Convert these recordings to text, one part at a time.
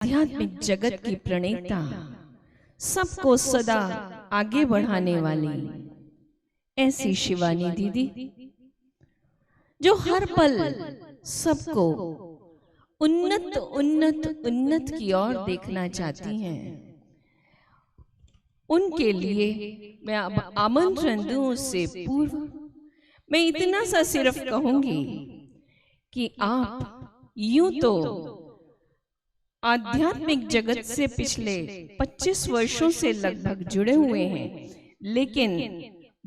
आध्यात्मिक जगत की प्रणेता, सबको सदा आगे बढ़ाने वाली ऐसी शिवानी दीदी जो हर पल सबको उन्नत उन्नत उन्नत की ओर देखना चाहती हैं, उनके लिए मैं अब आमंत्रण दूं उससे पूर्व मैं इतना सा सिर्फ कहूंगी कि आप यूं तो आध्यात्मिक जगत से पिछले 25 वर्षों से लगभग जुड़े हुए हैं, लेकिन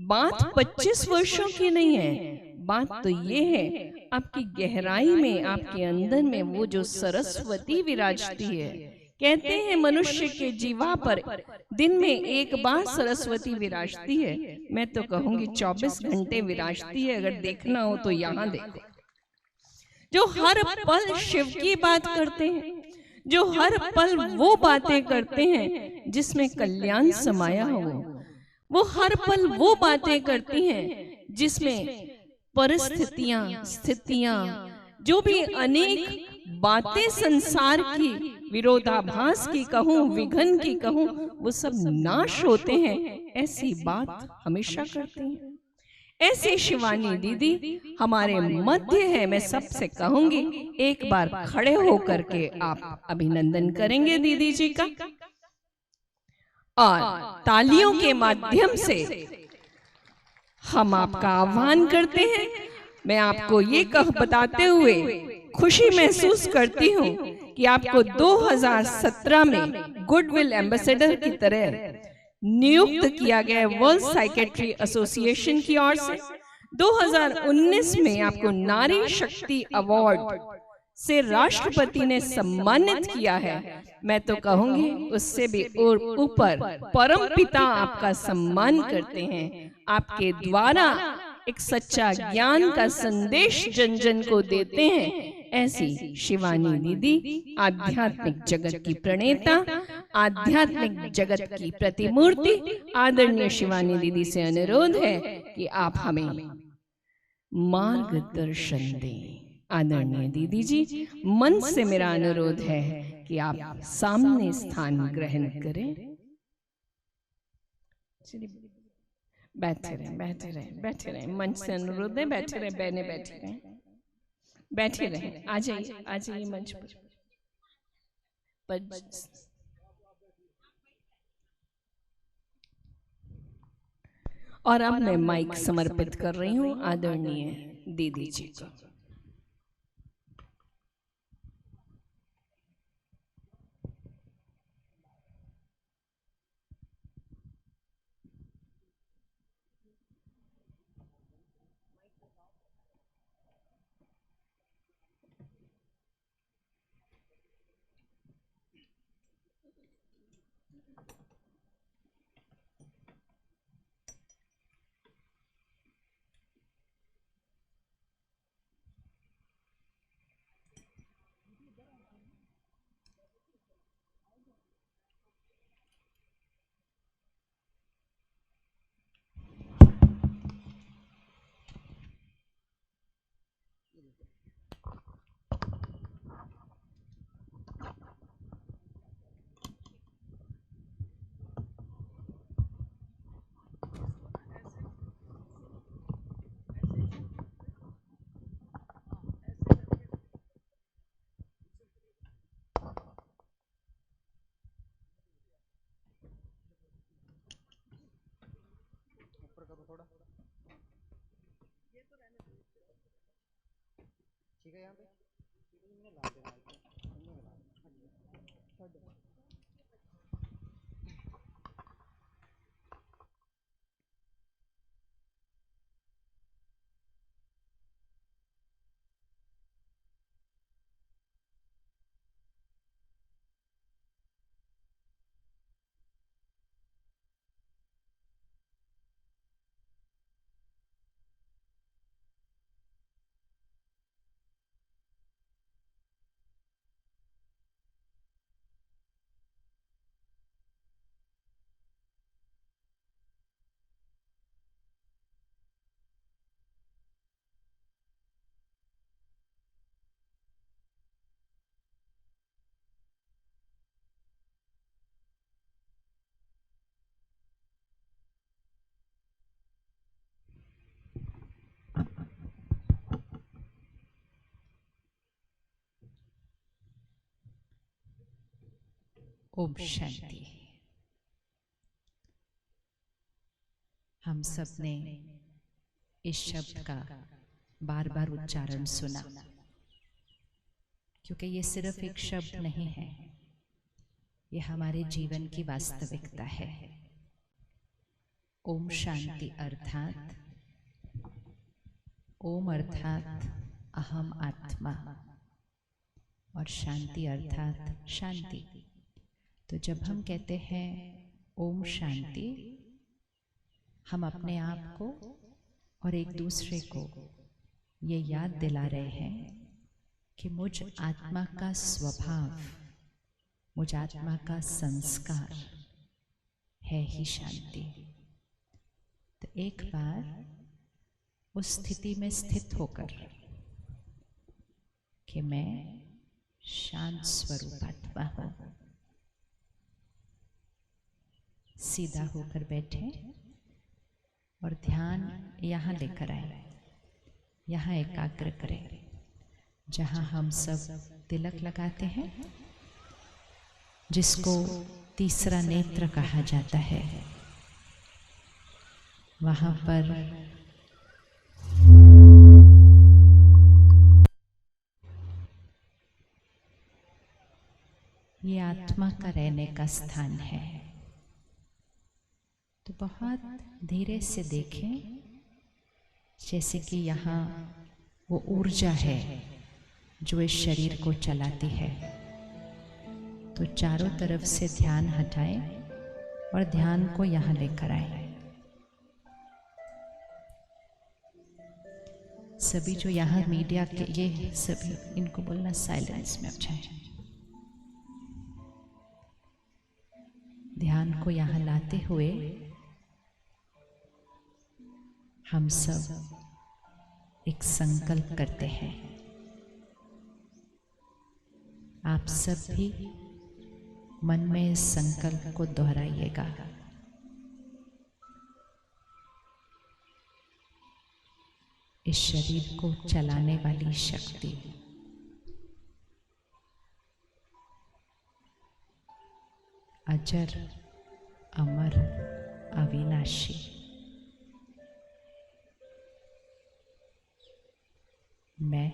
बात 25 वर्षों की नहीं है। बात तो ये है आपकी गहराई में, आपके अंदर में वो जो सरस्वती विराजती है। कहते हैं मनुष्य के जीवा पर दिन में एक बार सरस्वती विराजती है। मैं तो कहूंगी 24 घंटे विराजती है। अगर देखना हो तो यहाँ देखो, जो हर पल शिव की बात करते हैं, जो हर पल वो बातें करते हैं जिसमें कल्याण समाया हो, वो हर पल वो बातें करती हैं जिसमें परिस्थितियां, स्थितियां, जो भी अनेक बातें संसार की, विरोधाभास की कहूं, विघन की कहूं, वो सब नाश होते हैं। ऐसी बात हमेशा करती हैं। ऐसी शिवानी दीदी हमारे मध्य है। मैं सबसे कहूंगी एक बार खड़े होकर के आप अभिनंदन करेंगे दीदी जी का, और तालियों के माध्यम से हम आपका आह्वान करते हैं। मैं आपको ये बताते हुए खुशी महसूस करती हूँ कि आपको 2017 में गुडविल एम्बेसडर की तरह नियुक्त किया गया वर्ल्ड साइकेट्री एसोसिएशन की ओर से। 2019 में आपको नारी शक्ति अवार्ड से राष्ट्रपति ने सम्मानित किया है। मैं तो कहूंगी उससे भी ऊपर परम पिता आपका सम्मान करते हैं। आपके द्वारा एक सच्चा ज्ञान का संदेश जन जन को देते हैं। ऐसी शिवानी दीदी आध्यात्मिक जगत की प्रणेता, आध्यात्मिक जगत की प्रतिमूर्ति आदरणीय शिवानी दीदी से अनुरोध है कि आप हमें मार्गदर्शन दें। आदरणीय दीदी जी, मन से मेरा अनुरोध है कि आप सामने स्थान ग्रहण करें। बैठे रहें, बैठे रहें, बैठे रहें। मंच से अनुरोध है, बैठे रहें, बहने बैठे रहें, बैठे रहें। आ जाइए, आ जाइए मंच पर। और अब मैं माइक समर्पित कर रही हूँ आदरणीय दीदी जी को। ठीक है यहाँ पे ओम शांति। हम सब ने इस शब्द का बार बार उच्चारण सुना, क्योंकि ये सिर्फ एक शब्द नहीं है, ये हमारे जीवन की वास्तविकता है। ओम शांति अर्थात ओम अर्थात अहम आत्मा और शांति अर्थात शांति। तो जब हम कहते हैं ओम शांति, हम अपने आप को और एक दूसरे को ये याद दिला रहे हैं कि मुझ आत्मा का स्वभाव, मुझ आत्मा का संस्कार है ही शांति। तो एक बार उस स्थिति में स्थित होकर कि मैं शांत स्वरूप आत्मा हूँ, सीधा होकर बैठे और ध्यान यहाँ लेकर आए, यहाँ एकाग्र करें, जहाँ हम सब तिलक लगाते हैं, जिसको तीसरा नेत्र कहा जाता है। वहाँ पर ये आत्मा का रहने का स्थान है। तो बहुत धीरे से देखें, जैसे कि यहाँ वो ऊर्जा है जो इस शरीर को चलाती है। तो चारों तरफ से ध्यान हटाएं और ध्यान को यहाँ लेकर आए। सभी जो यहाँ मीडिया के ये सभी, इनको बोलना साइलेंस में जाए। ध्यान को यहाँ लाते हुए हम सब एक संकल्प करते हैं। आप सब भी मन में इस संकल्प को दोहराइएगा। इस शरीर को चलाने वाली शक्ति अजर, अमर, अविनाशी, मैं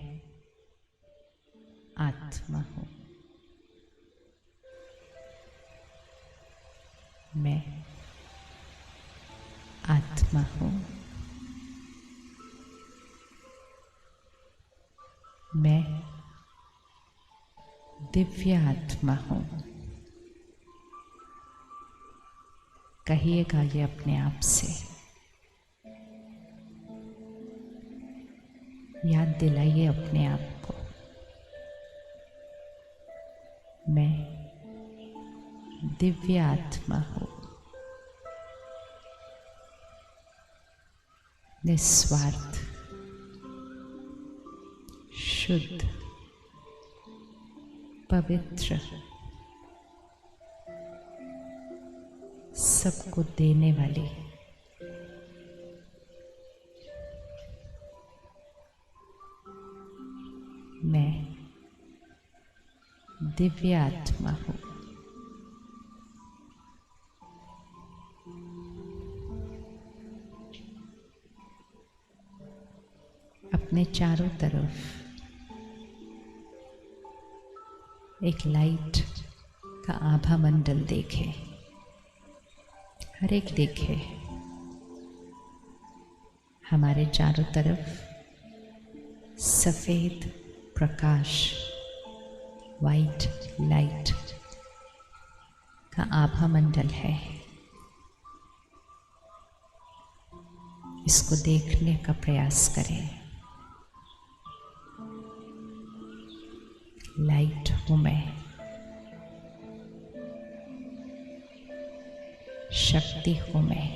आत्मा हूँ। मैं आत्मा हूँ। मैं दिव्य आत्मा हूँ। कहिएगा ये अपने आप से, याद दिलाइए अपने आप को, मैं दिव्य आत्मा हूँ, निस्वार्थ, शुद्ध, पवित्र, सबको देने वाली, मैं दिव्य आत्मा हूँ। अपने चारों तरफ एक लाइट का आभा मंडल देखें, हर एक देखे। हमारे चारों तरफ सफेद प्रकाश, वाइट लाइट का आभा मंडल है। इसको देखने का प्रयास करें। लाइट हूँ मैं, शक्ति हूँ मैं,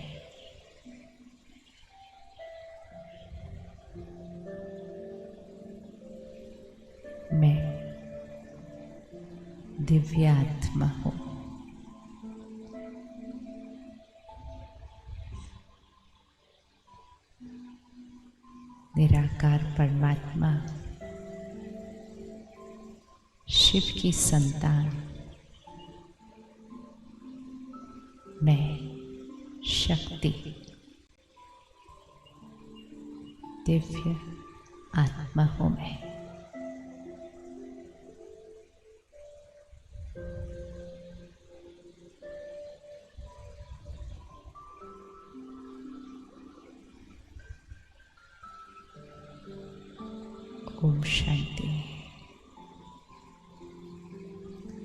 मैं दिव्य आत्मा हूँ। निराकार परमात्मा शिव की संतान मैं शक्ति, दिव्य आत्मा हूँ मैं। ओम शांति,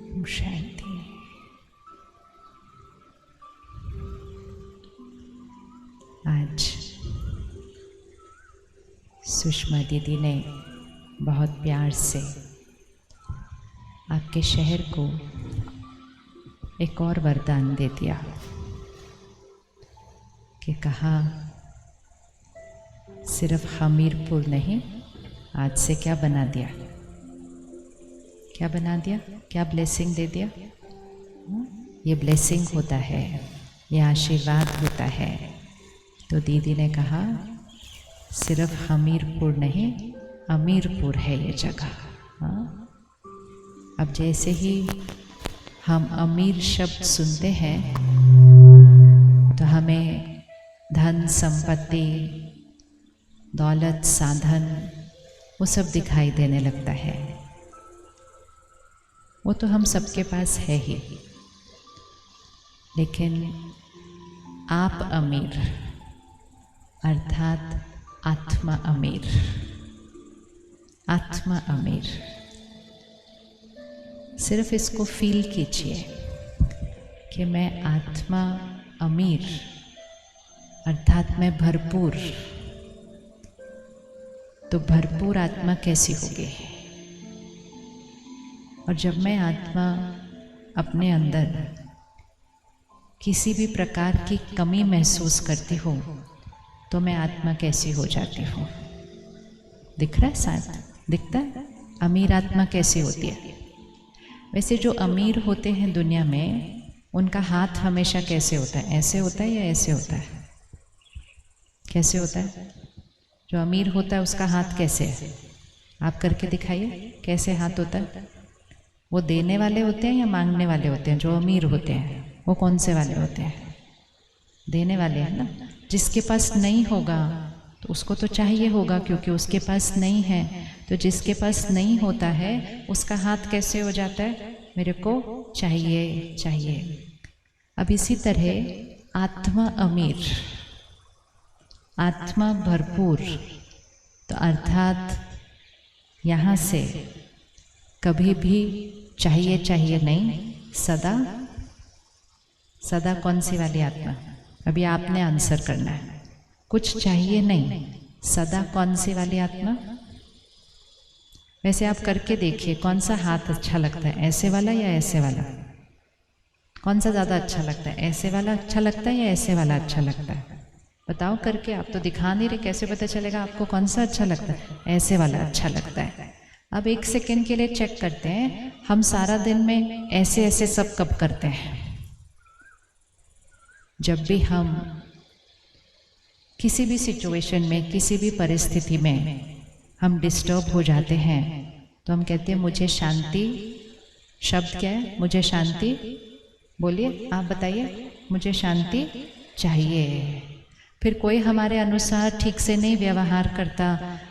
ओम शांति। आज सुषमा दीदी ने बहुत प्यार से आपके शहर को एक और वरदान दे दिया कि कहा सिर्फ हमीरपुर नहीं, आज से क्या बना दिया, क्या बना दिया, क्या ब्लेसिंग दे दिया। ये ब्लेसिंग होता है, ये आशीर्वाद होता है। तो दीदी ने कहा सिर्फ हमीरपुर नहीं, अमीरपुर है ये जगह। हाँ, अब जैसे ही हम अमीर शब्द सुनते हैं तो हमें धन संपत्ति, दौलत, साधन, वो सब दिखाई देने लगता है। वो तो हम सबके पास है ही, लेकिन आप अमीर अर्थात आत्मा अमीर, आत्मा अमीर। सिर्फ इसको फील कीजिए कि मैं आत्मा अमीर अर्थात मैं भरपूर। तो भरपूर आत्मा कैसी होगी? और जब मैं आत्मा अपने अंदर किसी भी प्रकार की कमी महसूस करती हूँ तो मैं आत्मा कैसी हो जाती हूँ? दिख रहा है साथ? दिखता है अमीर आत्मा कैसी होती है? वैसे जो अमीर होते हैं दुनिया में, उनका हाथ हमेशा कैसे होता है? ऐसे होता है या ऐसे होता है? कैसे होता है? जो अमीर होता है उसका हाथ कैसे है? आप करके दिखाइए, कैसे हाथ होता है? वो देने वाले होते हैं या मांगने वाले होते हैं? जो अमीर होते हैं वो कौन से वाले होते हैं? देने वाले हैं ना। जिसके पास नहीं होगा तो उसको तो चाहिए होगा, क्योंकि उसके पास नहीं है। तो जिसके पास नहीं होता है उसका हाथ कैसे हो जाता है? मेरे को चाहिए चाहिए। अब इसी तरह आत्मा अमीर, आत्मा भरपूर, तो अर्थात यहाँ से कभी भी चाहिए चाहिए नहीं, सदा सदा कौन सी वाली आत्मा? अभी आपने आंसर करना है। कुछ चाहिए नहीं, सदा कौन सी वाली आत्मा? वैसे आप करके देखिए कौन सा हाथ अच्छा लगता है, ऐसे वाला या ऐसे वाला? कौन सा ज़्यादा अच्छा लगता है? ऐसे वाला अच्छा लगता है या ऐसे वाला अच्छा लगता है? बताओ करके। आप तो दिखा नहीं रहे, कैसे पता चलेगा आपको कौन सा अच्छा लगता है? ऐसे वाला अच्छा लगता है। अब एक सेकेंड के लिए चेक करते हैं, हम सारा दिन में ऐसे ऐसे सब कब करते हैं? जब भी हम किसी भी सिचुएशन में, किसी भी परिस्थिति में हम डिस्टर्ब हो जाते हैं तो हम कहते हैं मुझे शांति। शब्द क्या है? मुझे शांति। बोलिए, आप बताइए, मुझे शांति चाहिए। फिर कोई हमारे अनुसार ठीक से नहीं व्यवहार करता,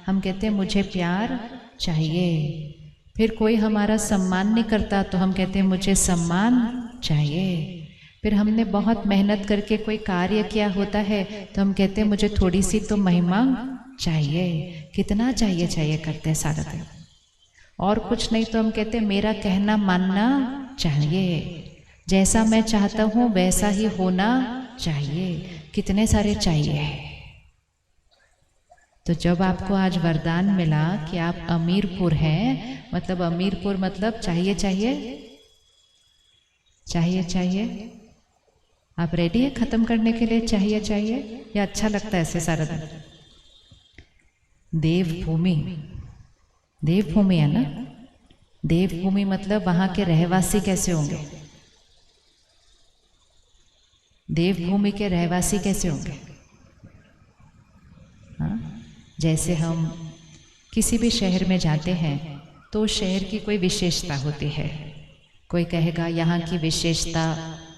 हम कहते हैं मुझे प्यार चाहिए। फिर कोई हमारा सम्मान नहीं करता तो हम कहते हैं मुझे सम्मान चाहिए। फिर हमने बहुत मेहनत करके कोई कार्य किया होता है तो हम कहते हैं मुझे थोड़ी सी तो महिमा चाहिए। कितना चाहिए चाहिए करते हैं सारा दिन। और कुछ नहीं तो हम कहते हैं मेरा कहना मानना चाहिए, जैसा मैं चाहता हूँ वैसा ही होना चाहिए। कितने सारे चाहिए। तो जब आपको आज वरदान मिला कि आप अमीरपुर हैं, मतलब अमीरपुर मतलब चाहिए चाहिए चाहिए चाहिए। आप रेडी है खत्म करने के लिए चाहिए चाहिए, या अच्छा लगता है ऐसे सारा दिन? देवभूमि, देवभूमि है ना। देवभूमि मतलब वहां के रहवासी कैसे होंगे? देवभूमि के रहवासी कैसे होंगे? हाँ, जैसे हम किसी भी शहर में जाते हैं तो शहर की कोई विशेषता होती है। कोई कहेगा यहाँ की विशेषता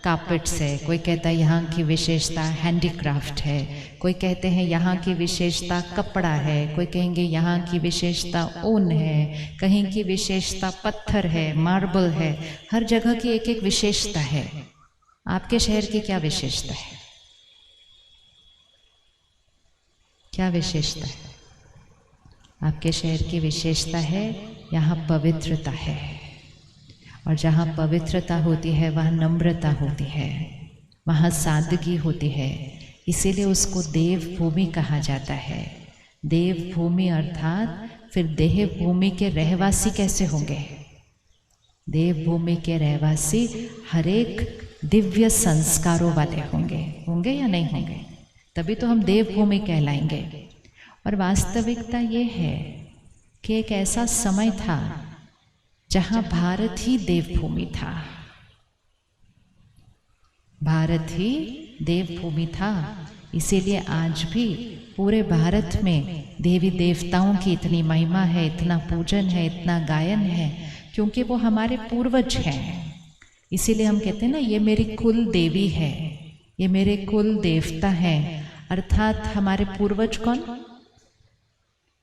कार्पेट्स है, कोई कहता है यहाँ की विशेषता हैंडीक्राफ्ट है, कोई कहते हैं यहाँ की विशेषता कपड़ा है, कोई कहेंगे यहाँ की विशेषता ऊन है, कहीं की विशेषता पत्थर है, मार्बल है। हर जगह की एक एक विशेषता है। आपके शहर की क्या विशेषता है? क्या विशेषता है? आपके शहर की विशेषता है यहाँ पवित्रता है, और जहाँ पवित्रता होती है वहाँ नम्रता होती है, वहाँ सादगी होती है। इसीलिए उसको देव भूमि कहा जाता है। देव भूमि अर्थात फिर देह भूमि के रहवासी कैसे होंगे? देव भूमि के रहवासी हर एक दिव्य संस्कारों वाले होंगे। होंगे या नहीं होंगे? तभी तो हम देव भूमि कहलाएंगे। और वास्तविकता ये है कि एक ऐसा समय था जहाँ भारत ही देवभूमि था। भारत ही देवभूमि था। इसीलिए आज भी पूरे भारत में देवी देवताओं की इतनी महिमा है, इतना पूजन है, इतना गायन है, क्योंकि वो हमारे पूर्वज हैं। इसीलिए हम कहते हैं ना, ये मेरी कुल देवी है, ये मेरे कुल देवता हैं। अर्थात हमारे पूर्वज कौन?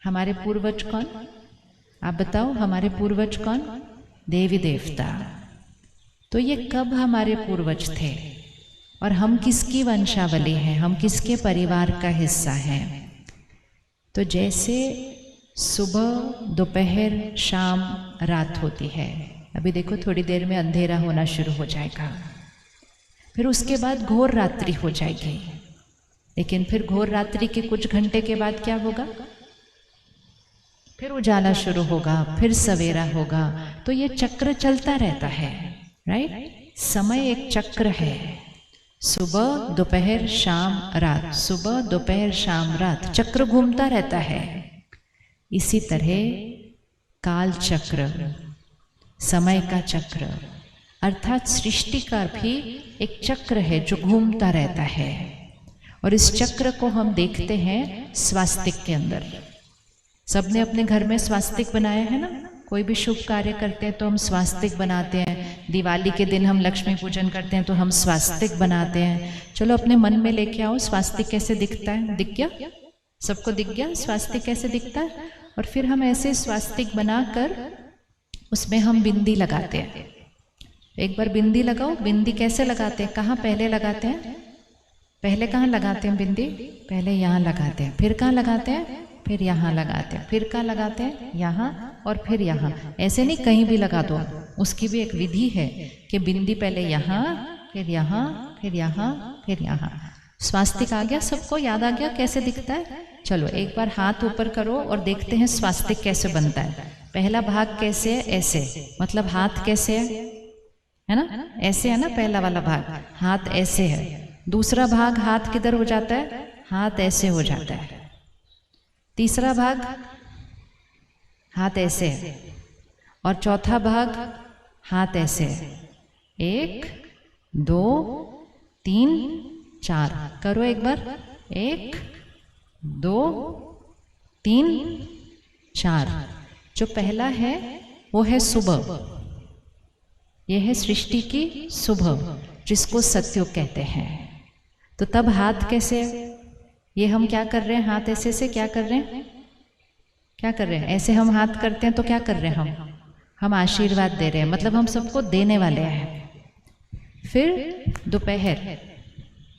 हमारे पूर्वज कौन? आप बताओ, हमारे पूर्वज कौन? देवी देवता। तो ये कब हमारे पूर्वज थे और हम किसकी वंशावली हैं, हम किसके परिवार का हिस्सा हैं? तो जैसे सुबह, दोपहर, शाम, रात होती है। अभी देखो थोड़ी देर में अंधेरा होना शुरू हो जाएगा, फिर उसके बाद घोर रात्रि हो जाएगी। लेकिन फिर घोर रात्रि के कुछ घंटे के बाद क्या होगा? फिर उजाला शुरू होगा, फिर सवेरा होगा। तो ये चक्र चलता रहता है, राइट? समय एक चक्र है। सुबह, दोपहर, शाम, रात, सुबह, दोपहर, शाम, रात, चक्र घूमता रहता है। इसी तरह काल चक्र, समय का चक्र, अर्थात सृष्टि का भी एक चक्र है जो घूमता रहता है। और इस चक्र को हम देखते हैं स्वास्तिक के अंदर। सबने अपने घर में स्वास्तिक बनाया है ना? कोई भी शुभ कार्य करते हैं तो हम स्वास्तिक बनाते हैं। दिवाली के दिन हम लक्ष्मी पूजन करते हैं तो हम स्वास्तिक बनाते हैं। चलो अपने मन में लेके आओ, स्वास्तिक कैसे दिखता है? दिख गया? सबको दिख गया स्वास्तिक कैसे दिखता है? और फिर हम ऐसे स्वास्तिक बनाकर उसमें हम बिंदी लगाते हैं। एक बार बिंदी लगाओ। बिंदी कैसे लगाते हैं? कहाँ पहले लगाते हैं? पहले कहाँ लगाते हैं बिंदी? पहले यहाँ लगाते हैं। फिर कहाँ लगाते हैं? फिर यहाँ लगाते हैं। फिर कहाँ लगाते हैं? यहाँ, और फिर यहाँ। ऐसे नहीं कहीं भी लगा दो, उसकी भी एक विधि है कि बिंदी पहले यहाँ, फिर यहाँ, फिर यहाँ, फिर यहाँ। स्वास्तिक आ गया? सबको याद आ गया कैसे दिखता है? चलो एक बार हाथ ऊपर करो और देखते हैं स्वास्तिक कैसे बनता है। पहला भाग कैसे है? ऐसे, मतलब हाथ कैसे है ना? ऐसे है ना पहला वाला भाग, हाथ ऐसे है। दूसरा भाग हाथ किधर हो जाता है? हाथ ऐसे हो जाता है। तीसरा भाग हाथ ऐसे है, और चौथा भाग हाथ ऐसे है। 1 2 3 4 करो एक बार। 1 2 3 4। जो पहला है वो है सुबह, यह है सृष्टि की सुबह, जिसको सत्युग कहते हैं। तो तब हाथ कैसे? ये हम क्या कर रहे हैं? हाथ ऐसे से क्या कर रहे हैं? क्या कर रहे हैं? ऐसे हम हाथ करते हैं तो क्या कर रहे हैं? हम आशीर्वाद दे रहे हैं, मतलब हम सबको देने वाले हैं। फिर दोपहर,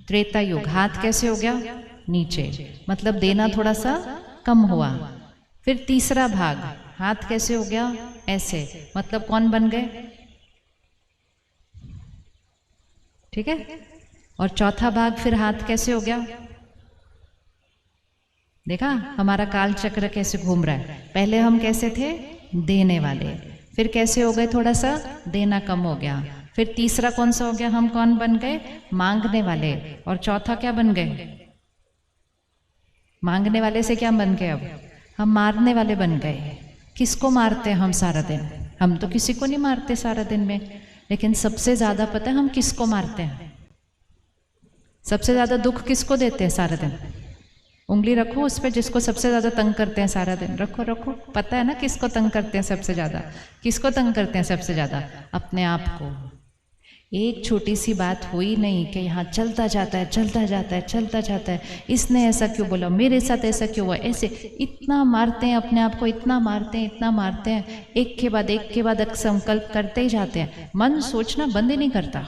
त्रेता युग, हाथ कैसे हो गया? नीचे, मतलब देना थोड़ा सा कम हुआ। फिर तीसरा भाग हाथ कैसे हो गया? ऐसे, मतलब कौन बन गए? ठीक है। और चौथा भाग फिर हाथ कैसे हो गया? देखा हमारा काल चक्र कैसे घूम रहा है। पहले हम कैसे थे? देने वाले। फिर कैसे हो गए? थोड़ा सा देना कम हो गया। फिर तीसरा कौन सा हो गया? हम कौन बन गए? मांगने वाले। और चौथा क्या बन गए? मांगने वाले से क्या बन गए? अब हम मारने वाले बन गए। किसको मारते हैं हम सारा दिन? हम तो किसी को नहीं मारते सारा दिन में, लेकिन सबसे ज्यादा पता है हम किसको मारते हैं? सबसे ज्यादा दुख किसको देते हैं सारा दिन? उंगली रखो उस पर जिसको सबसे ज्यादा तंग करते हैं सारा दिन। रखो रखो, पता है ना किसको तंग करते हैं सबसे ज्यादा? किसको तंग करते हैं सबसे ज्यादा? अपने आप को। एक छोटी सी बात हुई नहीं कि यहाँ चलता जाता है चलता जाता है चलता जाता है, इसने ऐसा क्यों बोला, मेरे साथ ऐसा क्यों हुआ, ऐसे इतना मारते हैं अपने आप को, इतना मारते हैं इतना मारते हैं, एक के बाद एक संकल्प करते ही जाते हैं, मन सोचना बंद ही नहीं करता।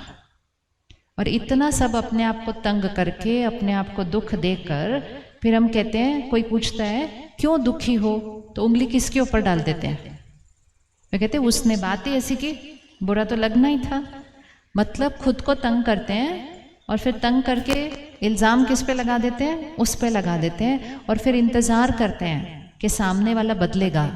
और इतना सब अपने आप को तंग करके, अपने आप को दुख देकर, फिर हम कहते हैं, कोई पूछता है क्यों दुखी हो, तो उंगली किसके ऊपर डाल देते हैं, वे कहते हैं उसने बात ही ऐसी की, बुरा तो लगना ही था। मतलब खुद को तंग करते हैं और फिर तंग करके इल्ज़ाम किस पे लगा देते हैं, उस पे लगा देते हैं, और फिर इंतज़ार करते हैं कि सामने वाला बदलेगा,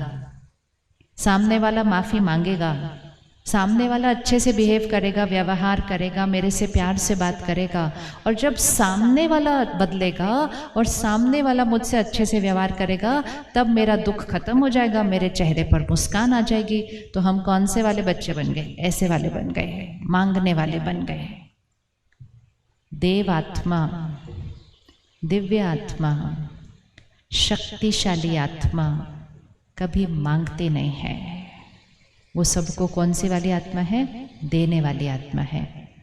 सामने वाला माफ़ी मांगेगा, सामने वाला अच्छे से बिहेव करेगा, व्यवहार करेगा, मेरे से प्यार से बात करेगा। और जब सामने वाला बदलेगा और सामने वाला मुझसे अच्छे से व्यवहार करेगा, तब मेरा दुख खत्म हो जाएगा, मेरे चेहरे पर मुस्कान आ जाएगी। तो हम कौन से वाले बच्चे बन गए, ऐसे वाले बन गए, मांगने वाले बन गए। देव आत्मा, दिव्य आत्मा, शक्तिशाली आत्मा कभी मांगते नहीं है। वो सबको कौन सी वाली आत्मा है, देने वाली आत्मा है।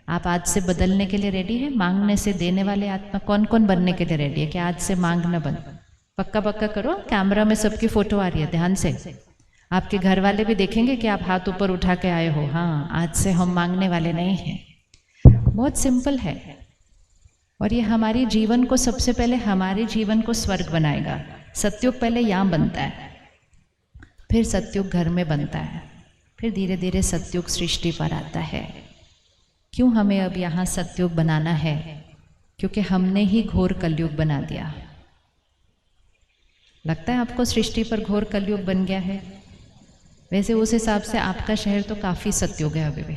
आप आज से बदलने के लिए रेडी है, मांगने से देने वाले आत्मा कौन कौन बनने के लिए रेडी है कि आज से मांगना बंद। पक्का पक्का करो, कैमरा में सबकी फोटो आ रही है, ध्यान से। आपके घर वाले भी देखेंगे कि आप हाथ ऊपर उठा के आए हो। हाँ, आज से हम मांगने वाले नहीं हैं। बहुत सिंपल है, और ये हमारे जीवन को, सबसे पहले हमारे जीवन को स्वर्ग बनाएगा। सत्युग पहले यहाँ बनता है, फिर सत्युग घर में बनता है, फिर धीरे धीरे सत्युग सृष्टि पर आता है। क्यों हमें अब यहाँ सत्युग बनाना है? क्योंकि हमने ही घोर कलयुग बना दिया। लगता है आपको सृष्टि पर घोर कलयुग बन गया है? वैसे उस हिसाब से आपका शहर तो काफ़ी सत्युग है, अभी भी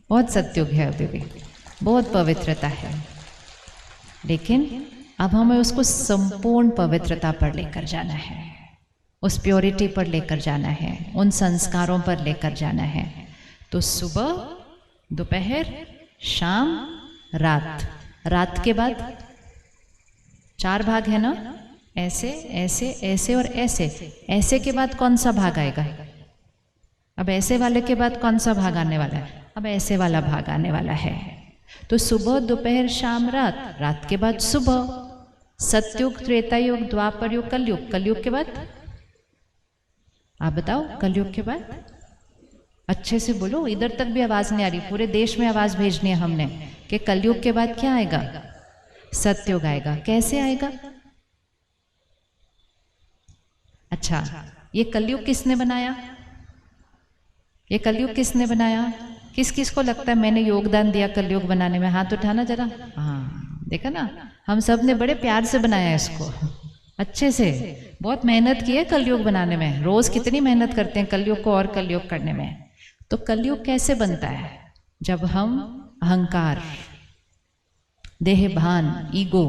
बहुत सत्युग है, अभी भी बहुत पवित्रता है। लेकिन अब हमें उसको संपूर्ण पवित्रता पर लेकर जाना है, उस प्योरिटी पर लेकर जाना है, उन संस्कारों पर लेकर जाना है। तो सुबह, दोपहर, शाम, रात। रात के बाद 4 भाग है ना, ऐसे ऐसे ऐसे और ऐसे। ऐसे के बाद कौन सा भाग आएगा? अब ऐसे वाले के बाद कौन सा भाग आने वाला है? अब ऐसे वाला भाग आने वाला है। तो सुबह, दोपहर, शाम, रात। रात के बाद सुबह। सतयुग, त्रेता युग, द्वापर युग, कलयुग। कलयुग के बाद आप बताओ, कलयुग के बाद? अच्छे से बोलो, इधर तक भी आवाज नहीं आ रही। पूरे देश में आवाज भेजनी है हमने कि कलयुग के बाद क्या आएगा? सतयुग आएगा। कैसे आएगा? अच्छा, ये कलयुग किसने बनाया? ये कलयुग किसने बनाया? किस किस को लगता है मैंने योगदान दिया कलयुग बनाने में? हाथ उठाना जरा। हाँ, देखा ना, हम सब ने बड़े प्यार से बनाया इसको, अच्छे से। बहुत मेहनत की है कलयुग बनाने में। रोज कितनी मेहनत करते हैं कलयुग को और कलयुग करने में। तो कलयुग कैसे बनता है? जब हम अहंकार, देहभान, ईगो,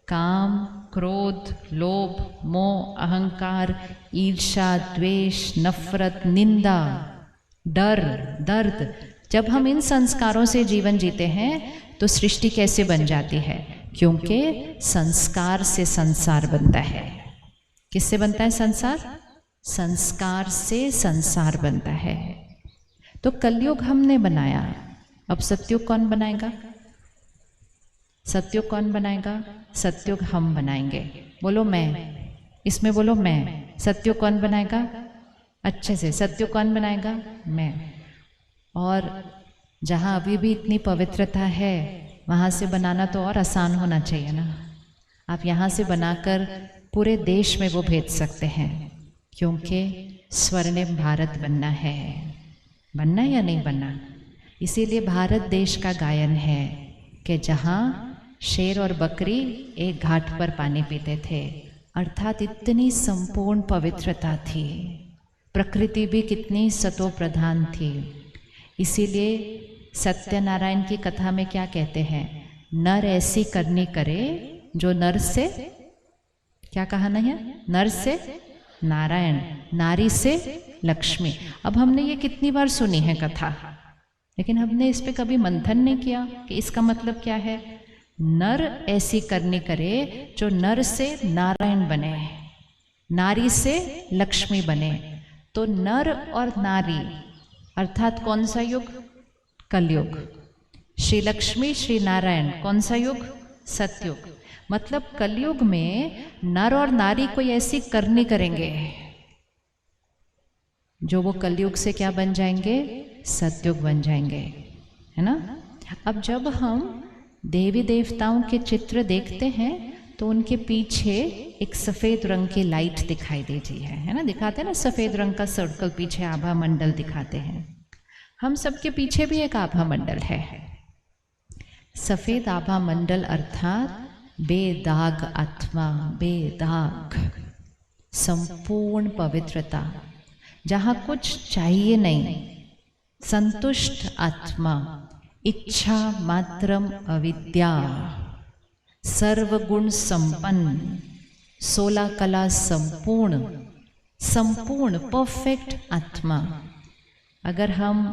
काम, क्रोध, लोभ, मोह, अहंकार, ईर्ष्या, द्वेष, नफरत, निंदा, डर, दर्द, जब हम इन संस्कारों से जीवन जीते हैं तो सृष्टि कैसे बन जाती है? क्योंकि संस्कार से संसार बनता है। किससे बनता है संसार? संस्कार से संसार बनता है। तो कलयुग हमने बनाया, अब सतयुग कौन बनाएगा? सतयुग कौन बनाएगा? सतयुग हम बनाएंगे। बोलो मैं, इसमें बोलो मैं। सतयुग कौन बनाएगा? अच्छे से, सतयुग कौन बनाएगा? मैं। और जहाँ अभी भी इतनी पवित्रता है, वहाँ से बनाना तो और आसान होना चाहिए ना। आप यहाँ से बनाकर पूरे देश में वो भेज सकते हैं, क्योंकि स्वर्णिम भारत बनना है। बनना या नहीं बनना? इसीलिए भारत देश का गायन है कि जहाँ शेर और बकरी एक घाट पर पानी पीते थे, अर्थात इतनी संपूर्ण पवित्रता थी। प्रकृति भी कितनी सतो प्रधान थी। इसीलिए सत्यनारायण की कथा में क्या कहते हैं? नर ऐसी करनी करे जो नर से, क्या कहा नहीं है? नर से नारायण, नारी से लक्ष्मी। अब हमने ये कितनी बार सुनी है कथा, लेकिन हमने इस पे कभी मंथन नहीं किया कि इसका मतलब क्या है। नर ऐसी करनी करे जो नर से नारायण बने, नारी से लक्ष्मी बने। तो नर और नारी अर्थात कौन सा युग? कलयुग। श्री लक्ष्मी श्री नारायण कौन सा युग? सतयुग। मतलब कलयुग में नर और नारी कोई ऐसी करनी करेंगे जो वो कलयुग से क्या बन जाएंगे? सतयुग बन जाएंगे, है ना। अब जब हम देवी देवताओं के चित्र देखते हैं तो उनके पीछे एक सफ़ेद रंग की लाइट दिखाई देती है ना। दिखाते हैं ना सफ़ेद रंग का सर्कल, पीछे आभा मंडल दिखाते हैं। हम सबके पीछे भी एक आभा मंडल है। सफ़ेद आभा मंडल अर्थात बेदाग आत्मा, बेदाग संपूर्ण पवित्रता, जहाँ कुछ चाहिए नहीं, संतुष्ट आत्मा, इच्छा मात्रम अविद्या, सर्वगुण संपन्न, 16 कला संपूर्ण, संपूर्ण परफेक्ट आत्मा। अगर हम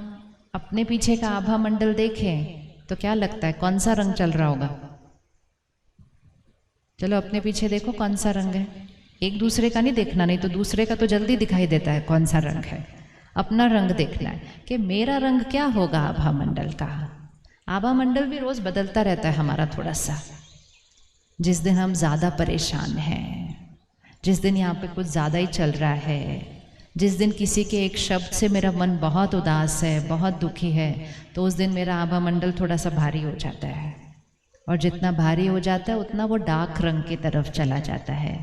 अपने पीछे का आभा मंडल देखें तो क्या लगता है कौन सा रंग चल रहा होगा? चलो अपने पीछे देखो कौन सा रंग है। एक दूसरे का नहीं देखना, नहीं तो दूसरे का तो जल्दी दिखाई देता है कौन सा रंग है। अपना रंग देखना है कि मेरा रंग क्या होगा आभा मंडल का। आभा मंडल भी रोज बदलता रहता है हमारा थोड़ा सा। जिस दिन हम ज़्यादा परेशान हैं, जिस दिन यहाँ पे कुछ ज़्यादा ही चल रहा है, जिस दिन किसी के एक शब्द से मेरा मन बहुत उदास है, बहुत दुखी है, तो उस दिन मेरा आभा मंडल थोड़ा सा भारी हो जाता है। और जितना भारी हो जाता है उतना वो डार्क रंग की तरफ चला जाता है।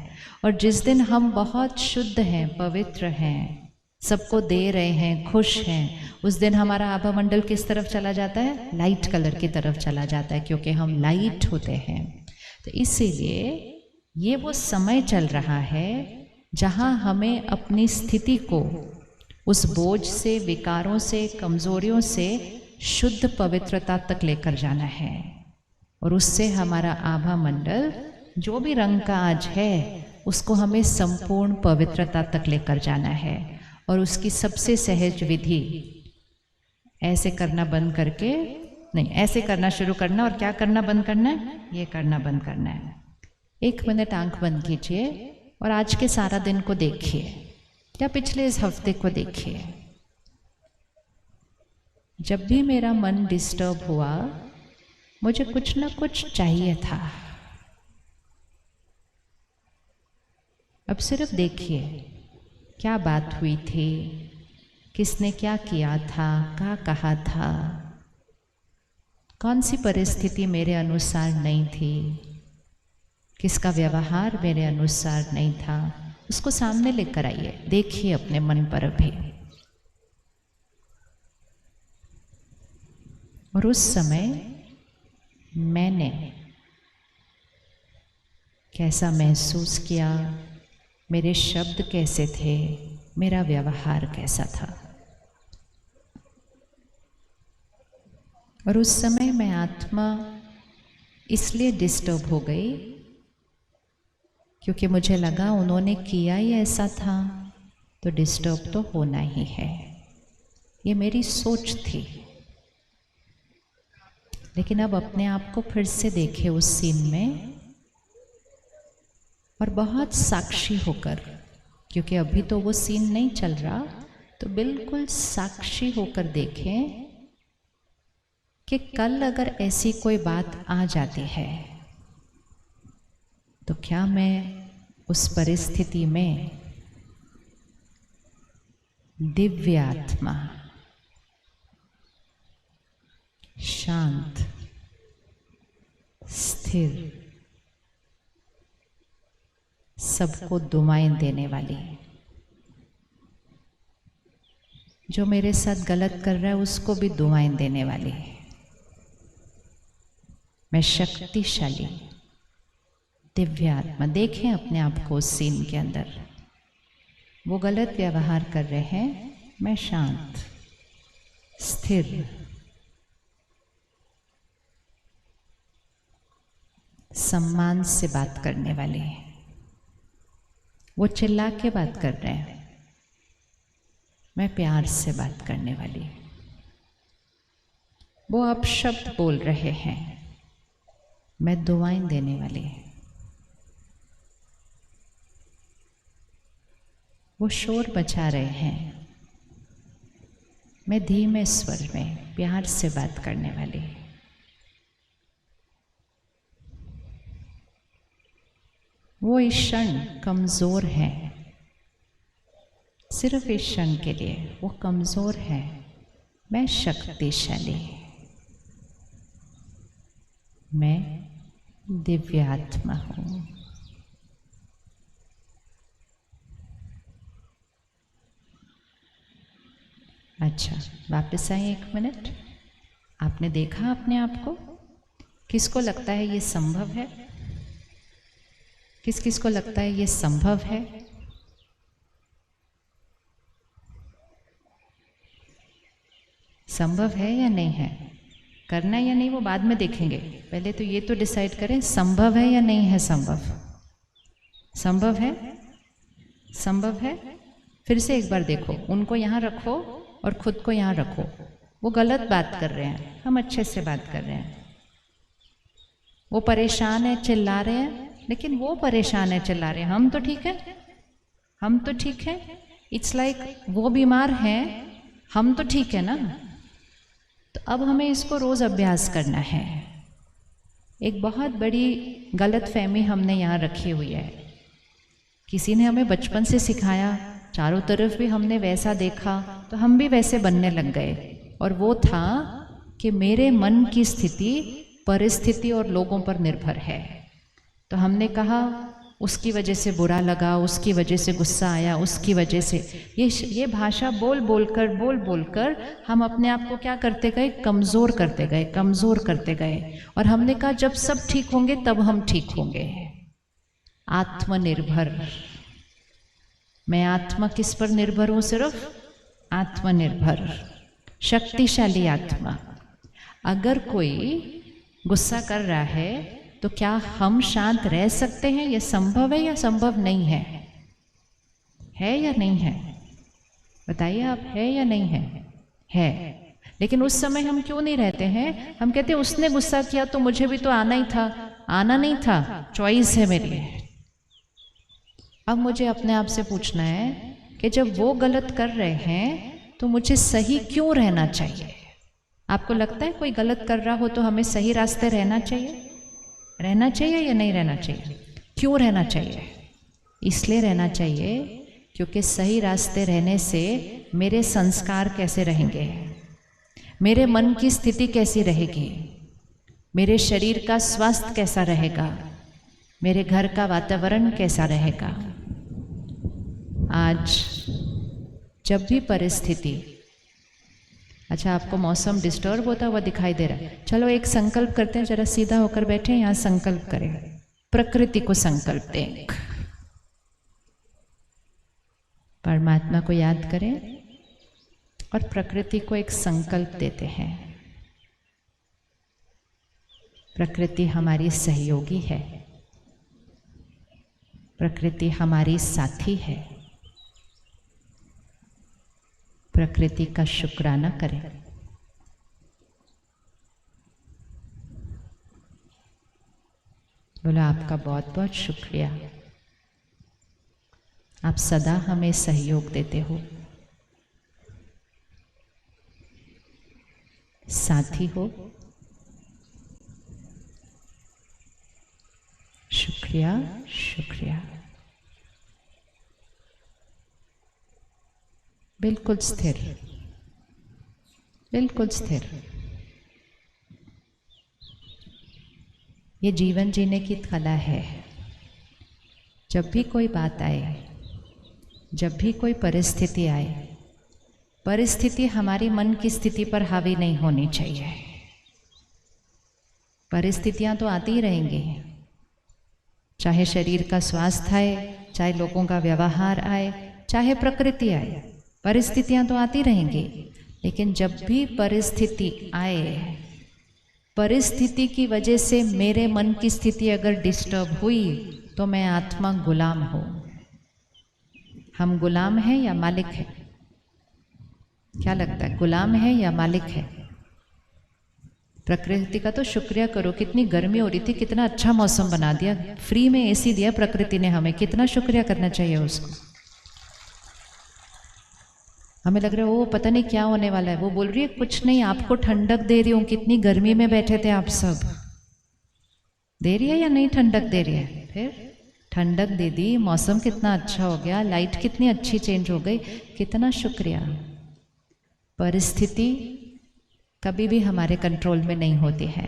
और जिस दिन हम बहुत शुद्ध हैं, पवित्र हैं, सबको दे रहे हैं, खुश हैं, उस दिन हमारा आभा मंडल किस तरफ चला जाता है? लाइट कलर की तरफ चला जाता है, क्योंकि हम लाइट होते हैं। तो इसीलिए ये वो समय चल रहा है जहाँ हमें अपनी स्थिति को उस बोझ से, विकारों से, कमजोरियों से शुद्ध पवित्रता तक लेकर जाना है। और उससे हमारा आभा मंडल जो भी रंग का आज है उसको हमें संपूर्ण पवित्रता तक लेकर जाना है। और उसकी सबसे सहज विधि ऐसे करना बंद करके नहीं, ऐसे करना शुरू करना। और क्या करना बंद करना है? ये करना बंद करना है। 1 मिनट आंख बंद कीजिए और आज के सारा दिन को देखिए या पिछले इस हफ्ते को देखिए। जब भी मेरा मन डिस्टर्ब हुआ, मुझे कुछ ना कुछ चाहिए था। अब सिर्फ देखिए क्या बात हुई थी, किसने क्या किया था, क्या कहा था, कौन सी परिस्थिति मेरे अनुसार नहीं थी, किसका व्यवहार मेरे अनुसार नहीं था, उसको सामने लेकर आइए। देखिए अपने मन पर अभी। और उस समय मैंने कैसा महसूस किया, मेरे शब्द कैसे थे, मेरा व्यवहार कैसा था। और उस समय मैं आत्मा इसलिए डिस्टर्ब हो गई क्योंकि मुझे लगा उन्होंने किया ही ऐसा था तो डिस्टर्ब तो होना ही है। ये मेरी सोच थी। लेकिन अब अपने आप को फिर से देखे उस सीन में और बहुत साक्षी होकर, क्योंकि अभी तो वो सीन नहीं चल रहा, तो बिल्कुल साक्षी होकर देखें कि कल अगर ऐसी कोई बात आ जाती है तो क्या मैं उस परिस्थिति में दिव्य आत्मा, शांत, स्थिर, सबको दुआएं देने वाली, जो मेरे साथ गलत कर रहा है उसको भी दुआएं देने वाली, मैं शक्तिशाली दिव्य आत्मा। देखें अपने आप को उस सीन के अंदर। वो गलत व्यवहार कर रहे हैं, मैं शांत, स्थिर, सम्मान से बात करने वाले। वो चिल्ला के बात कर रहे हैं, मैं प्यार से बात करने वाली। वो अपशब्द बोल रहे हैं, मैं दुआएं देने वाली। वो शोर मचा रहे हैं, मैं धीमे स्वर में प्यार से बात करने वाली। वो इस क्षण कमज़ोर है, सिर्फ इस क्षण के लिए वो कमज़ोर है, मैं शक्तिशाली, मैं दिव्यात्मा हूँ। अच्छा, वापस आइए 1 मिनट। आपने देखा अपने आप को? किसको लगता है ये संभव है? किस किस को लगता है ये संभव है? संभव है या नहीं है? करना है या नहीं वो बाद में देखेंगे, पहले तो ये तो डिसाइड करें संभव है या नहीं है। संभव, संभव है, संभव है। फिर से एक बार देखो, उनको यहाँ रखो और खुद को यहाँ रखो। वो गलत बात कर रहे हैं, हम अच्छे से बात कर रहे हैं। वो परेशान है, चिल्ला रहे हैं, लेकिन वो परेशान है, चिल्ला रहे हैं। हम तो ठीक है, हम तो ठीक है। इट्स लाइक वो बीमार हैं, हम तो ठीक है ना। तो अब हमें इसको रोज़ अभ्यास करना है। एक बहुत बड़ी गलत फहमी हमने यहाँ रखी हुई है। किसी ने हमें बचपन से सिखाया, चारों तरफ भी हमने वैसा देखा, तो हम भी वैसे बनने लग गए। और वो था कि मेरे मन की स्थिति परिस्थिति और लोगों पर निर्भर है। तो हमने कहा उसकी वजह से बुरा लगा, उसकी वजह से गुस्सा आया, उसकी वजह से ये भाषा बोल बोल कर हम अपने आप को क्या करते गए? कमज़ोर करते गए, कमज़ोर करते गए। और हमने कहा जब सब ठीक होंगे तब हम ठीक होंगे। आत्मनिर्भर, मैं आत्मा किस पर निर्भर हूँ? सिर्फ आत्मनिर्भर, शक्तिशाली आत्मा। अगर कोई गुस्सा कर रहा है तो क्या हम शांत रह सकते हैं? यह संभव है या संभव नहीं है? है या नहीं है? बताइए आप, है या नहीं है? है। लेकिन उस समय हम क्यों नहीं रहते हैं? हम कहते हैं उसने गुस्सा किया तो मुझे भी तो आना ही था। आना नहीं था, चॉइस है मेरी। अब मुझे अपने आप से पूछना है कि जब वो गलत कर रहे हैं तो मुझे सही क्यों रहना चाहिए? आपको लगता है कोई गलत कर रहा हो तो हमें सही रास्ते रहना चाहिए? रहना चाहिए या नहीं रहना चाहिए? क्यों रहना चाहिए? इसलिए रहना चाहिए क्योंकि सही रास्ते रहने से मेरे संस्कार कैसे रहेंगे, मेरे मन की स्थिति कैसी रहेगी, मेरे शरीर का स्वास्थ्य कैसा रहेगा, मेरे घर का वातावरण कैसा रहेगा। आज जब भी परिस्थिति, अच्छा आपको मौसम डिस्टर्ब होता हुआ दिखाई दे रहा है, चलो एक संकल्प करते हैं, जरा सीधा होकर बैठे, यहाँ संकल्प करें, प्रकृति को संकल्प दें, परमात्मा को याद करें और प्रकृति को एक संकल्प देते हैं। प्रकृति हमारी सहयोगी है, प्रकृति हमारी साथी है। प्रकृति का शुक्राना करें। बोलो आपका बहुत बहुत शुक्रिया, आप सदा हमें सहयोग देते हो, साथी हो। शुक्रिया, शुक्रिया। बिल्कुल स्थिर, बिल्कुल स्थिर। ये जीवन जीने की कला है। जब भी कोई बात आए, जब भी कोई परिस्थिति आए, परिस्थिति हमारी मन की स्थिति पर हावी नहीं होनी चाहिए। परिस्थितियां तो आती ही रहेंगी, चाहे शरीर का स्वास्थ्य आए, चाहे लोगों का व्यवहार आए, चाहे प्रकृति आए, परिस्थितियां तो आती रहेंगी। लेकिन जब भी परिस्थिति आए, परिस्थिति की वजह से मेरे मन की स्थिति अगर डिस्टर्ब हुई तो मैं आत्मा गुलाम हूँ। हम गुलाम हैं या मालिक हैं? क्या लगता है, गुलाम है या मालिक है? प्रकृति का तो शुक्रिया करो, कितनी गर्मी हो रही थी, कितना अच्छा मौसम बना दिया, फ्री में एसी दिया प्रकृति ने हमें, कितना शुक्रिया करना चाहिए उसको। हमें लग रहा है वो पता नहीं क्या होने वाला है। वो बोल रही है कुछ नहीं, आपको ठंडक दे रही हूँ। कितनी गर्मी में बैठे थे आप सब, दे रही है या नहीं ठंडक दे रही है? फिर ठंडक दे दी, मौसम कितना अच्छा हो गया, लाइट कितनी अच्छी चेंज हो गई, कितना शुक्रिया। परिस्थिति कभी भी हमारे कंट्रोल में नहीं होती है,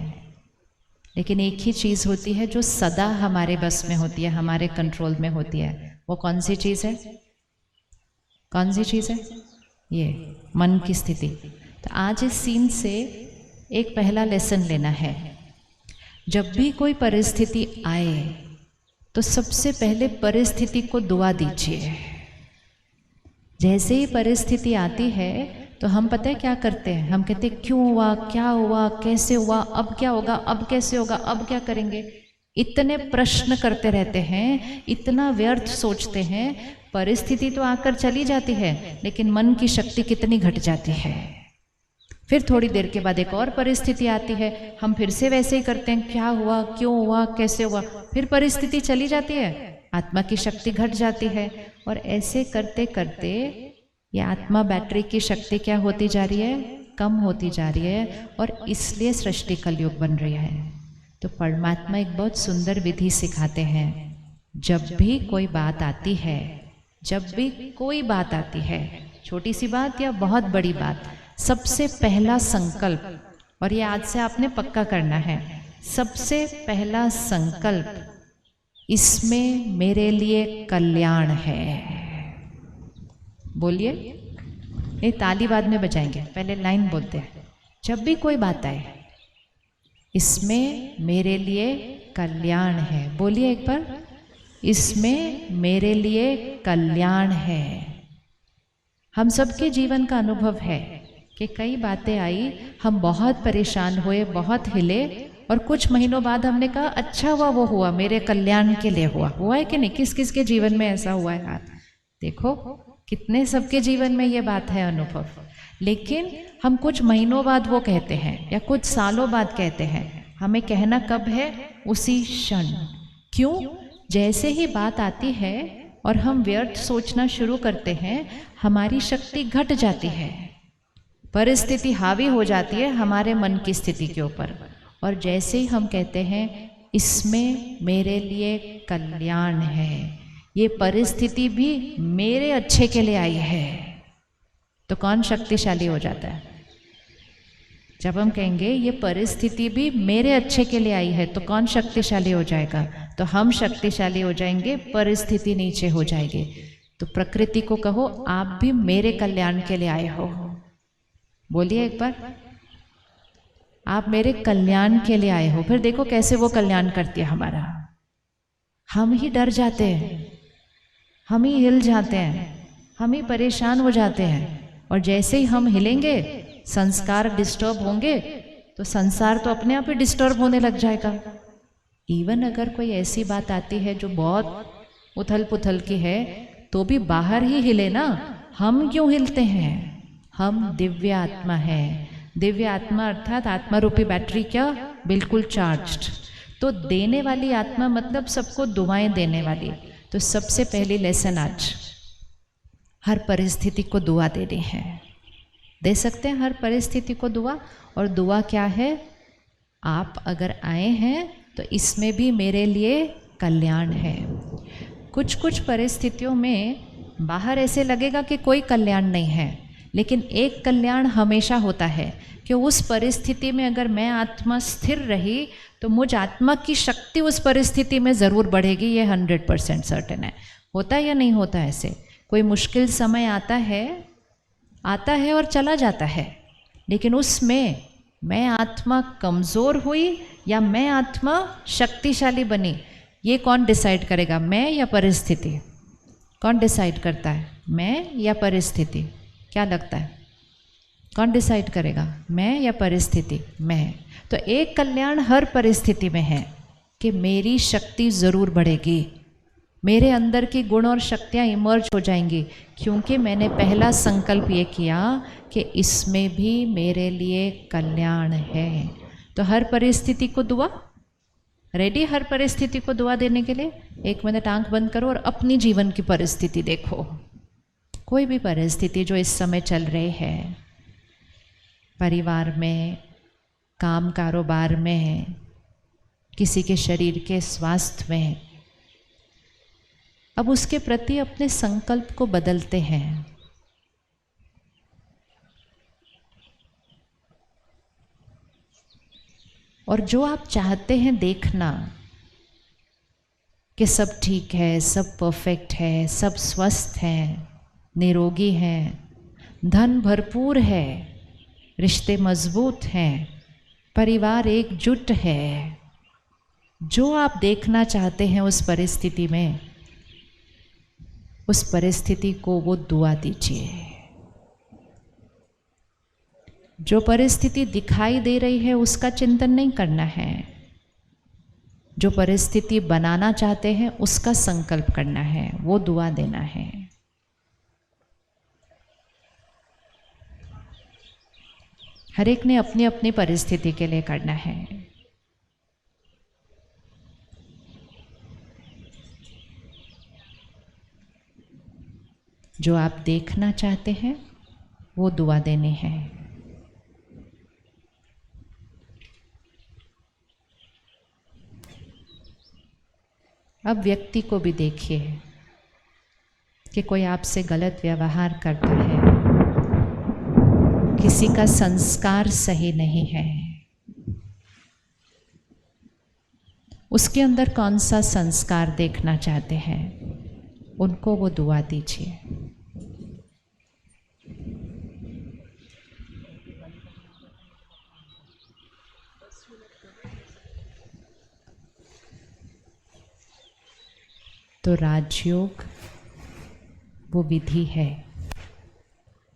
लेकिन एक ही चीज़ होती है जो सदा हमारे बस में होती है, हमारे कंट्रोल में होती है। वो कौन सी चीज़ है? कौन सी चीज़ है? ये मन की स्थिति। तो आज इस सीन से एक पहला लेसन लेना है। जब भी कोई परिस्थिति आए तो सबसे पहले परिस्थिति को दुआ दीजिए। जैसे ही परिस्थिति आती है तो हम पता है क्या करते हैं? हम कहते हैं क्यों हुआ, क्या हुआ, कैसे हुआ, अब क्या होगा, अब कैसे होगा, अब क्या करेंगे। इतने प्रश्न करते रहते हैं, इतना व्यर्थ सोचते हैं। परिस्थिति तो आकर चली जाती है, लेकिन मन की शक्ति कितनी घट जाती है। फिर थोड़ी देर के बाद एक और परिस्थिति आती है, हम फिर से वैसे ही करते हैं, क्या हुआ, क्यों हुआ, कैसे हुआ। फिर परिस्थिति चली जाती है, आत्मा की शक्ति घट जाती है। और ऐसे करते करते ये आत्मा बैटरी की शक्ति क्या होती जा रही है? कम होती जा रही है। और इसलिए सृष्टि कलयुग बन रही है। तो परमात्मा एक बहुत सुंदर विधि सिखाते हैं। जब भी कोई बात आती है, जब भी कोई बात आती है, छोटी सी बात या बहुत बड़ी बात, सबसे पहला संकल्प, और ये आज से आपने पक्का करना है, सबसे पहला संकल्प, इसमें मेरे लिए कल्याण है। बोलिए। ये ताली बाद में बजाएंगे, पहले लाइन बोलते हैं। जब भी कोई बात आए, इसमें मेरे लिए कल्याण है। बोलिए एक बार, इसमें मेरे लिए कल्याण है। हम सबके जीवन का अनुभव है कि कई बातें आई, हम बहुत परेशान हुए, बहुत हिले, और कुछ महीनों बाद हमने कहा अच्छा हुआ, वो हुआ मेरे कल्याण के लिए हुआ। हुआ है कि नहीं? किस किस के जीवन में ऐसा हुआ है? हाथ देखो, कितने सबके जीवन में ये बात है, अनुभव। लेकिन हम कुछ महीनों बाद वो कहते हैं या कुछ सालों बाद कहते हैं। हमें कहना कब है? उसी क्षण। क्यों? जैसे ही बात आती है और हम व्यर्थ सोचना शुरू करते हैं, हमारी शक्ति घट जाती है, परिस्थिति हावी हो जाती है हमारे मन की स्थिति के ऊपर। और जैसे ही हम कहते हैं इसमें मेरे लिए कल्याण है, ये परिस्थिति भी मेरे अच्छे के लिए आई है, तो कौन शक्तिशाली हो जाता है? जब हम कहेंगे ये परिस्थिति भी मेरे अच्छे के लिए आई है, तो कौन शक्तिशाली हो जाएगा? तो हम शक्तिशाली हो जाएंगे, परिस्थिति नीचे हो जाएगी। तो प्रकृति को कहो आप भी मेरे कल्याण के लिए आए हो। बोलिए एक बार, आप मेरे कल्याण के लिए आए हो। फिर देखो कैसे वो कल्याण करती है हमारा। हम ही डर जाते हैं, हम ही हिल जाते हैं, हम ही परेशान हो जाते हैं। और जैसे ही हम हिलेंगे, संस्कार डिस्टर्ब होंगे, तो संसार तो अपने आप ही डिस्टर्ब होने लग जाएगा। इवन अगर कोई ऐसी बात आती है जो बहुत उथल पुथल की है, तो भी बाहर ही हिले ना। हम क्यों हिलते हैं? हम दिव्य आत्मा है। दिव्य आत्मा अर्थात आत्मा रूपी बैटरी क्या? बिल्कुल चार्ज्ड। तो देने वाली आत्मा मतलब सबको दुआएं देने वाली। तो सबसे पहली लेसन आज, हर परिस्थिति को दुआ देनी है। दे सकते हैं हर परिस्थिति को दुआ। और दुआ क्या है? आप अगर आए हैं तो इसमें भी मेरे लिए कल्याण है। कुछ कुछ परिस्थितियों में बाहर ऐसे लगेगा कि कोई कल्याण नहीं है, लेकिन एक कल्याण हमेशा होता है कि उस परिस्थिति में अगर मैं आत्मा स्थिर रही तो मुझ आत्मा की शक्ति उस परिस्थिति में ज़रूर बढ़ेगी। ये 100% सर्टेन है। होता है या नहीं होता? ऐसे कोई मुश्किल समय आता है और चला जाता है, लेकिन उसमें मैं आत्मा कमज़ोर हुई या मैं आत्मा शक्तिशाली बनी, ये कौन डिसाइड करेगा? मैं या परिस्थिति? कौन डिसाइड करता है? मैं या परिस्थिति? क्या लगता है कौन डिसाइड करेगा? मैं या परिस्थिति? मैं। तो एक कल्याण हर परिस्थिति में है कि मेरी शक्ति ज़रूर बढ़ेगी, मेरे अंदर की गुण और शक्तियाँ इमर्ज हो जाएंगी, क्योंकि मैंने पहला संकल्प ये किया कि इसमें भी मेरे लिए कल्याण है। तो हर परिस्थिति को दुआ। रेडी? हर परिस्थिति को दुआ देने के लिए? 1 मिनट आंख बंद करो और अपनी जीवन की परिस्थिति देखो। कोई भी परिस्थिति जो इस समय चल रही है, परिवार में, काम कारोबार में, किसी के शरीर के स्वास्थ्य में, अब उसके प्रति अपने संकल्प को बदलते हैं। और जो आप चाहते हैं देखना कि सब ठीक है, सब परफेक्ट है, सब स्वस्थ हैं, निरोगी हैं, धन भरपूर है, रिश्ते मजबूत हैं, परिवार एकजुट है, जो आप देखना चाहते हैं उस परिस्थिति में, उस परिस्थिति को वो दुआ दीजिए। जो परिस्थिति दिखाई दे रही है उसका चिंतन नहीं करना है, जो परिस्थिति बनाना चाहते हैं उसका संकल्प करना है, वो दुआ देना है। हर एक ने अपनी अपनी परिस्थिति के लिए करना है। जो आप देखना चाहते हैं वो दुआ देनी है। अब व्यक्ति को भी देखिए कि कोई आपसे गलत व्यवहार करता है, किसी का संस्कार सही नहीं है, उसके अंदर कौन सा संस्कार देखना चाहते हैं, उनको वो दुआ दीजिए। तो राजयोग वो विधि है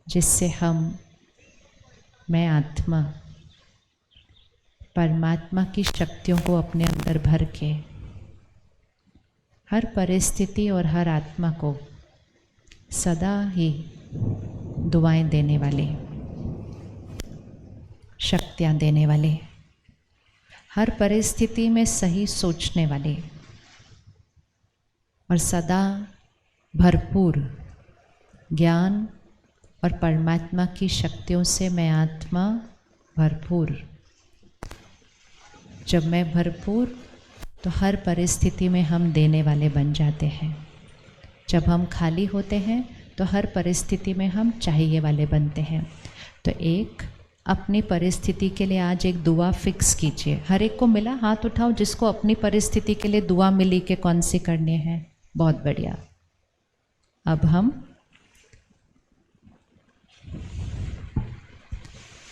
जिससे मैं आत्मा परमात्मा की शक्तियों को अपने अंदर भर के हर परिस्थिति और हर आत्मा को सदा ही दुआएं देने वाले, शक्तियाँ देने वाले, हर परिस्थिति में सही सोचने वाले और सदा भरपूर ज्ञान और परमात्मा की शक्तियों से मैं आत्मा भरपूर। जब मैं भरपूर तो हर परिस्थिति में हम देने वाले बन जाते हैं। जब हम खाली होते हैं तो हर परिस्थिति में हम चाहिए वाले बनते हैं। तो एक अपनी परिस्थिति के लिए आज एक दुआ फिक्स कीजिए। हर एक को मिला? हाथ उठाओ जिसको अपनी परिस्थिति के लिए दुआ मिली कि कौन सी करनी है। बहुत बढ़िया। अब हम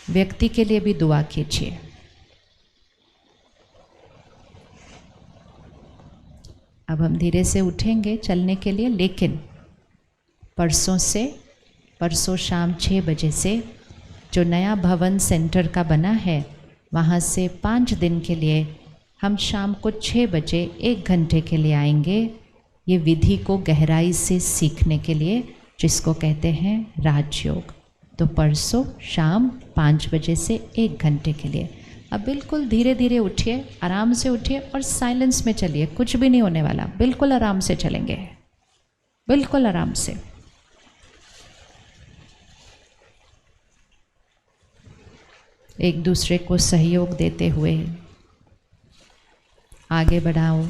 व्यक्ति के लिए भी दुआ कीजिए। अब हम धीरे से उठेंगे चलने के लिए, लेकिन परसों शाम 6 बजे से जो नया भवन सेंटर का बना है वहाँ से 5 दिन के लिए हम शाम को 6 बजे 1 घंटे के लिए आएंगे, ये विधि को गहराई से सीखने के लिए, जिसको कहते हैं राजयोग। तो परसों शाम 5 बजे से 1 घंटे के लिए। अब बिल्कुल धीरे धीरे उठिए, आराम से उठिए और साइलेंस में चलिए। कुछ भी नहीं होने वाला, बिल्कुल आराम से चलेंगे, बिल्कुल आराम से। एक दूसरे को सहयोग देते हुए आगे बढ़ाओ।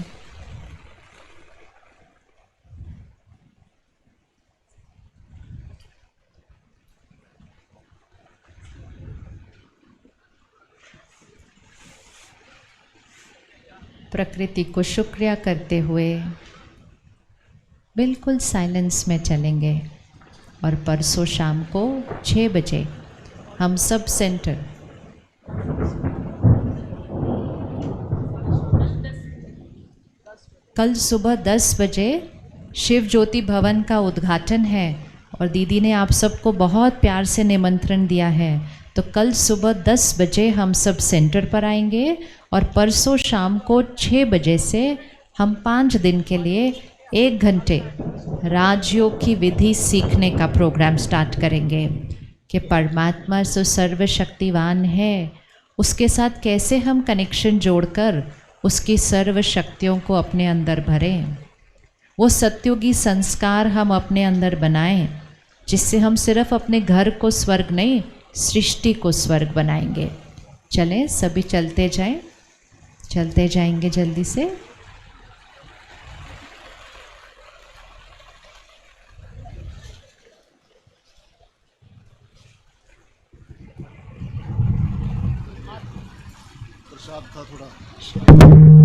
प्रकृति को शुक्रिया करते हुए बिल्कुल साइलेंस में चलेंगे। और परसों शाम को 6 बजे हम सब सेंटर कल सुबह 10 बजे शिव ज्योति भवन का उद्घाटन है और दीदी ने आप सबको बहुत प्यार से निमंत्रण दिया है। तो कल सुबह 10 बजे हम सब सेंटर पर आएंगे और परसों शाम को 6 बजे से हम 5 दिन के लिए 1 घंटे राजयोग की विधि सीखने का प्रोग्राम स्टार्ट करेंगे कि परमात्मा जो सर्वशक्तिवान है उसके साथ कैसे हम कनेक्शन जोड़कर उसकी सर्व शक्तियों को अपने अंदर भरें, वो सत्युगी संस्कार हम अपने अंदर बनाएं जिससे हम सिर्फ अपने घर को स्वर्ग नहीं, सृष्टि को स्वर्ग बनाएंगे। चलें, सभी चलते जाएं, चलते जाएंगे जल्दी से। प्रसाद था थोड़ा।